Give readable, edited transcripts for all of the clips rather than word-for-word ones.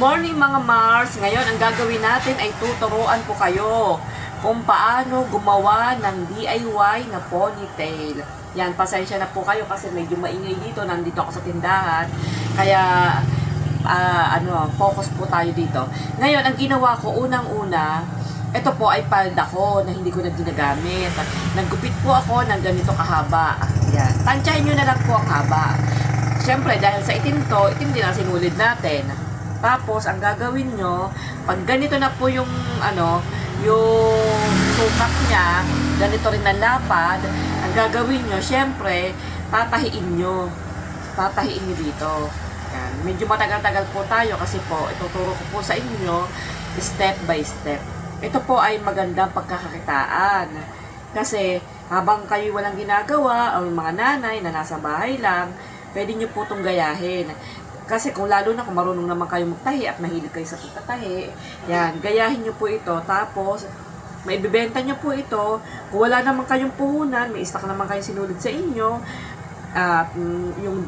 morning mga Mars! Ngayon, ang gagawin natin ay tuturuan po kayo kung paano gumawa ng DIY na ponytail. Yan, pasensya na po kayo kasi medyo maingay dito. Nandito ako sa tindahan. Kaya, focus po tayo dito. Ngayon, ang ginawa ko, unang-una, ito po ay palda ko na hindi ko na ginagamit. Naggupit po ako ng ganito kahaba. Yan. Tansyahin nyo na lang po ang haba. Siyempre, dahil sa itim to, itim din ang sinulid natin. Tapos, ang gagawin nyo, pag ganito na po yung, yung sukat niya, ganito rin ang lapad, ang gagawin nyo, siyempre, tatahiin nyo. Tatahiin nyo dito. Yan. Medyo matagal-tagal po tayo kasi po, ituturo ko po sa inyo, step by step. Ito po ay magandang pagkakakitaan. Kasi, habang kayo walang ginagawa, o mga nanay na nasa bahay lang, pwede nyo po itong gayahin. Kasi kung lalo na kung marunong naman kayo magtahi at mahilig kayo sa pagtatahi, yan, gayahin nyo po ito. Tapos, maibibenta nyo po ito. Kung wala naman kayong puhunan, may stock naman kayong sinulid sa inyo, at yung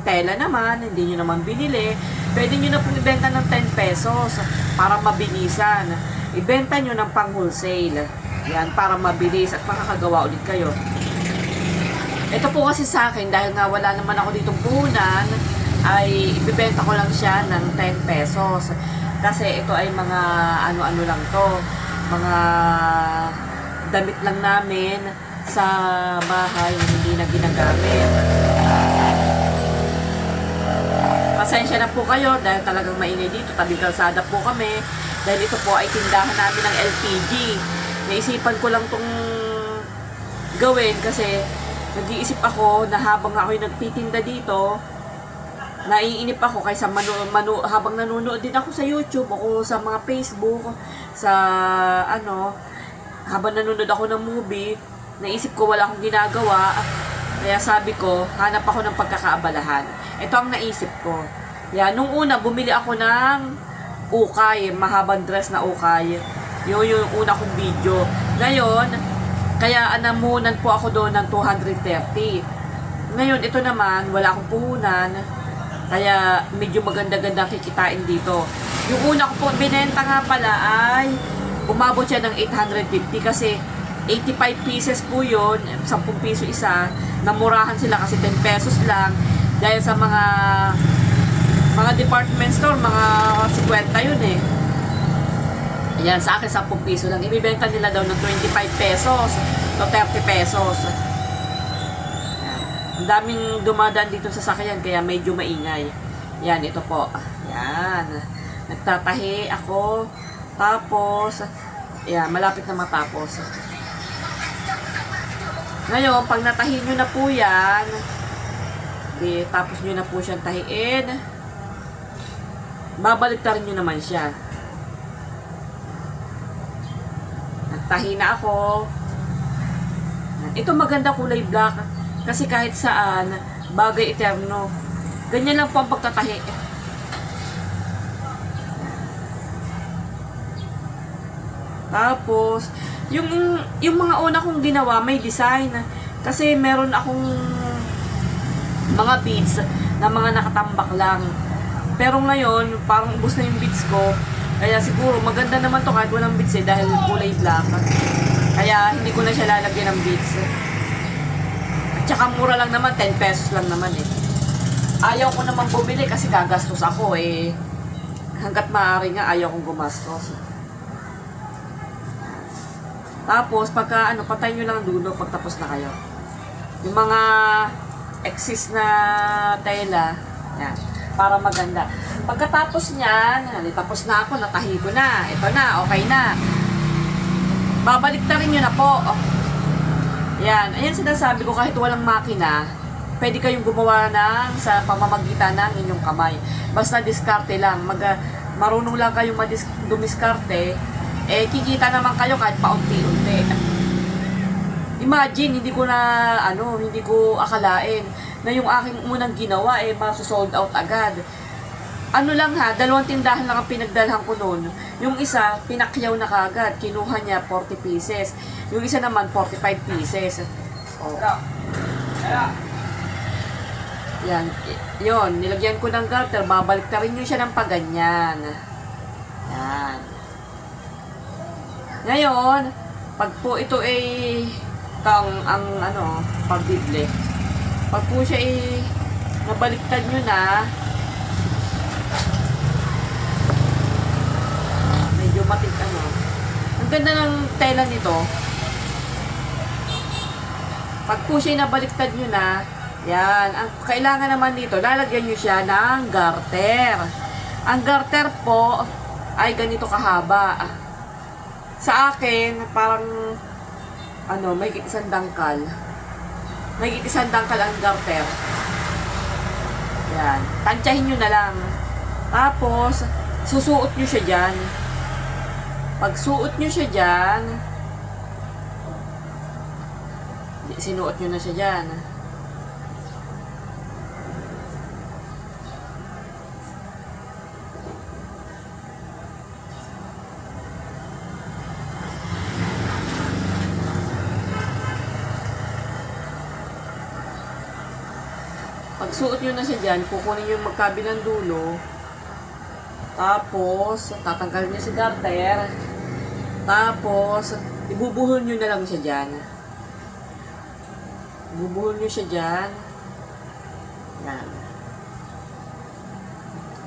tela naman, hindi nyo naman binili, pwede nyo na pong ibenta ng 10 pesos para mabilisan. Ibenta nyo ng pang wholesale. Yan, para mabilis at makakagawa ulit kayo. Ito po kasi sa akin, dahil nga wala naman ako ditong puhunan, ay ibibenta ko lang siya ng 10 pesos. Kasi ito ay mga ano-ano lang to. Mga damit lang namin sa bahay na hindi na ginagamit. Pasensya na po kayo dahil talagang maingay dito. Tabing kalsada po kami. Dahil ito po ay tindahan namin ng LPG. Naisipan ko lang tong gawin kasi nag-iisip ako na habang ako'y nagtitinda dito, naiinip ako kaysa habang nanonood din ako sa YouTube o sa mga Facebook, sa habang nanonood ako ng movie, naisip ko wala akong ginagawa, kaya sabi ko, hanap ako ng pagkakaabalahan. Ito ang naisip ko. Yan, nung una, bumili ako ng ukay, mahabang dress na ukay. Yun yung una kong video. Ngayon, kaya anamunan po ako doon ng 230. Ngayon, ito naman, wala akong puhunan. Kaya medyo maganda-ganda kikitain dito. Yung una ko po binenta nga pala ay umabot siya ng 850 kasi 85 pieces po yun, 10 piso isa. Namurahan sila kasi 10 pesos lang. Dahil sa mga department store, mga 50 yun eh. Ayan, sa akin 10 piso lang. Ibibenta nila daw ng 25 pesos to 30 pesos. Ang daming dumadaan dito sa sakyan, kaya medyo maingay. Yan, ito po. Yan. Nagtatahi ako. Tapos, yan, malapit na matapos. Ngayon, pag natahi nyo na po yan, tapos nyo na po siyang tahiin, babaliktarin nyo naman siya. Nagtahi na ako. Ito maganda kulay black. Kasi kahit saan, bagay eterno. Ganyan lang po ang pagtatahi. Tapos, yung mga una kong ginawa, may design. Kasi meron akong mga beads na mga nakatambak lang. Pero ngayon, parang ubos na yung beads ko. Kaya siguro, maganda naman to kahit walang beads dahil kulay black. Kaya hindi ko na siya lalagyan ng beads. At saka mura lang naman, 10 pesos lang naman eh. Ayaw ko naman bumili kasi gagastos ako eh. Hanggat maaari nga, ayaw kong gumastos. Tapos, pagka patay nyo lang dulo pag tapos na kayo. Yung mga excess na tela, yan, para maganda. Pagkatapos niyan, tapos na ako, natahi ko na. Ito na, okay na. Babalik na rin nyo na po. Yan, ayan sinasabi ko, kahit walang makina, pwede kayong gumawa sa pamamagitan ng inyong kamay. Basta diskarte lang. Marunong lang kayong dumiskarte, kikita naman kayo kahit paunti-unti. Imagine, hindi ko akalain na yung aking unang ginawa maso-sold out agad. Lang ha, 2 tindahan lang ang pinagdalhan ko noon. Yung isa, pinakyaw na kagad. Kinuha niya 40 pieces. Yung isa naman, 45 pieces. Oh. Yan. Yun, nilagyan ko ng garter. Babalik na rin nyo siya ng paganyan. Yan. Ngayon, pag po ito ay pagbible. Pag po siya ay nabaliktad nyo na, medyo matik ang ganda ng tela nito. Pag po siya ay nabaliktad nyo na, yan, ang kailangan naman dito, lalagyan nyo siya ng garter. Ang garter po ay ganito kahaba. Sa akin, parang may isang dangkal. May isang dangkal ang garter. Yan. Tansyahin nyo na lang. Tapos, susuot nyo siya dyan. Pag suot nyo siya dyan, sinuot nyo na siya dyan. Pag suot nyo na siya dyan, kukunin nyo yung magkabilang dulo. Tapos, tatanggalin nyo si garter. Tapos, ibubuhol nyo na lang siya dyan. Ibubuhol nyo siya dyan. Yan.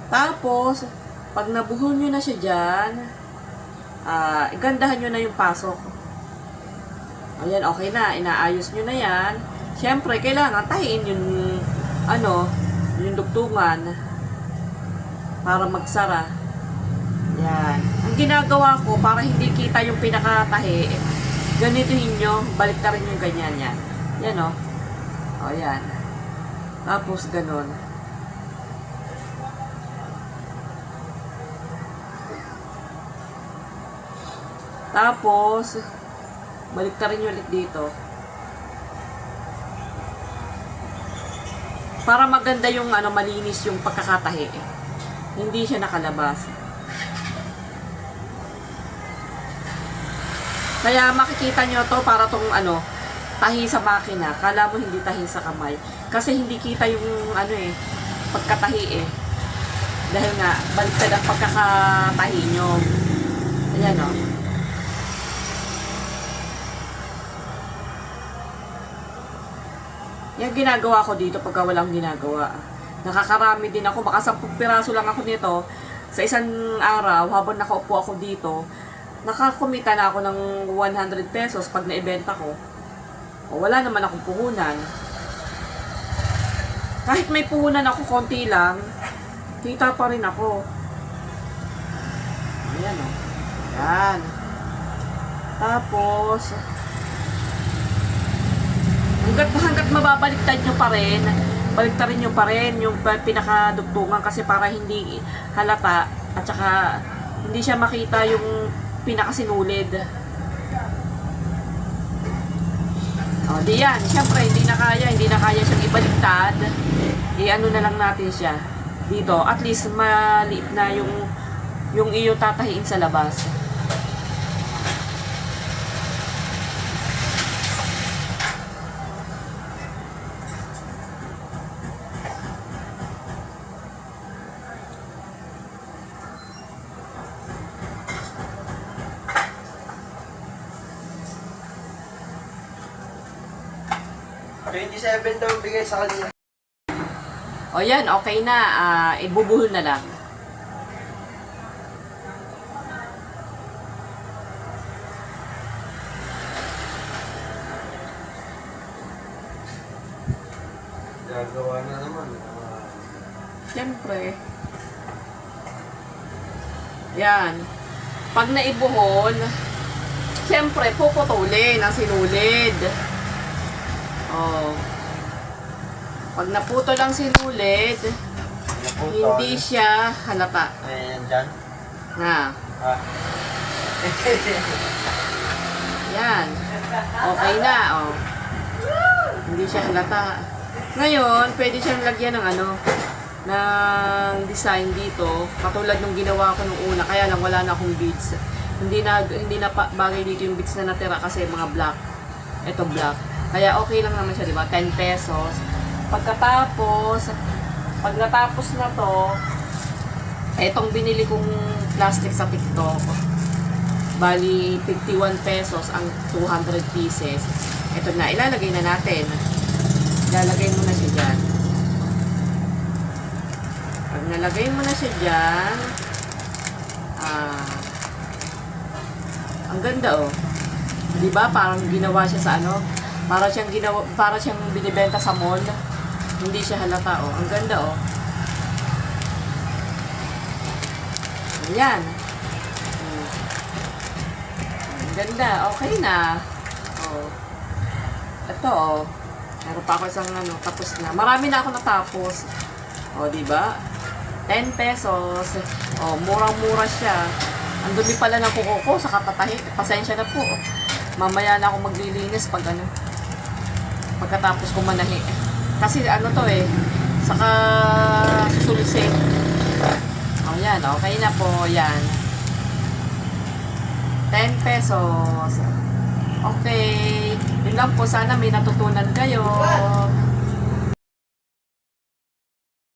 Tapos, pag nabuhol nyo na siya dyan, igandahan nyo na yung pasok. Ayan, okay na. Inaayos nyo na yan. Siyempre, kailangan tahiin yung yung dugtungan para magsara. Yan. Ang ginagawa ko para hindi kita yung pinakatahi, ganituhin nyo, balik na rin yung ganyan yan. Yan o. O yan. Tapos ganun. Tapos balik na rin ulit dito. Para maganda yung malinis yung pagkakatahi. Hindi siya nakalabas. Kaya makikita nyo to para tong tahi sa makina. Kala mo hindi tahi sa kamay. Kasi hindi kita yung pagkatahi Dahil nga, baliktad ang pagkakatahi nyo. Ayan o. Yung ginagawa ko dito pagka walang ginagawa. Nakakarami din ako. Baka 10 piraso lang ako nito. Sa isang araw, habang nakaupo ako dito, nakakumita na ako ng 100 pesos pag naibenta ko. O, wala naman akong puhunan. Kahit may puhunan ako, konti lang, kita pa rin ako. Ayan o. Ayan. Tapos, hanggat mababaliktad nyo pa rin, baliktarin nyo pa rin yung pinakadugtungan kasi para hindi halata at saka hindi siya makita yung pinakasinulid. O, di yan. Siyempre, hindi na kaya siyang ibaliktad. Na lang natin siya dito. At least, maliit na yung iyo tatahiin sa labas. $27 daw bigay sa kanya. O yan, okay na. Ibubuhol na lang. Gagawa na naman. Siyempre. Yan. Pag naibuhol, siyempre, puputulin ang sinulid. Oh. Pag naputol ang sinulid, hindi siya halata. Ayan dyan. Na. Yan. Okay na, oh. Hindi siya halata. Ngayon, pwede siyang lagyan ng ng design dito. Katulad nung ginawa ko nung una, kaya lang wala na akong beads. Hindi na bagay dito yung beads na natira kasi mga black. Ito black. Kaya okay lang naman siya, di ba? 10 pesos. pag natapos na to, etong binili kong plastic sa TikTok, bali 51 pesos ang 200 pieces. Ito na, ilalagay na natin. Ilalagay mo na siya dyan. Pag nalagay mo na siya dyan, ang ganda oh. Di ba? Parang ginawa siya sa ano? Para siyang binibenta sa mall. Hindi siya halata oh. Ang ganda oh. Ayan. Ang ganda. Okay na. Oh. Ito oh. Meron pa ako isang ano, tapos na. Marami na ako natapos. O, di ba? 10 pesos. O, murang-mura siya. Ang dumi pala ng kuko ko sa kapatahi. Pasensya na po. Mamaya na ako maglilinis pag ano. Pagkatapos ko manahi. Kasi ano to eh. Saka susulisin. O, yan. Okay na po. Yan. 10 pesos. Okay. Yun lang po. Sana may natutunan kayo.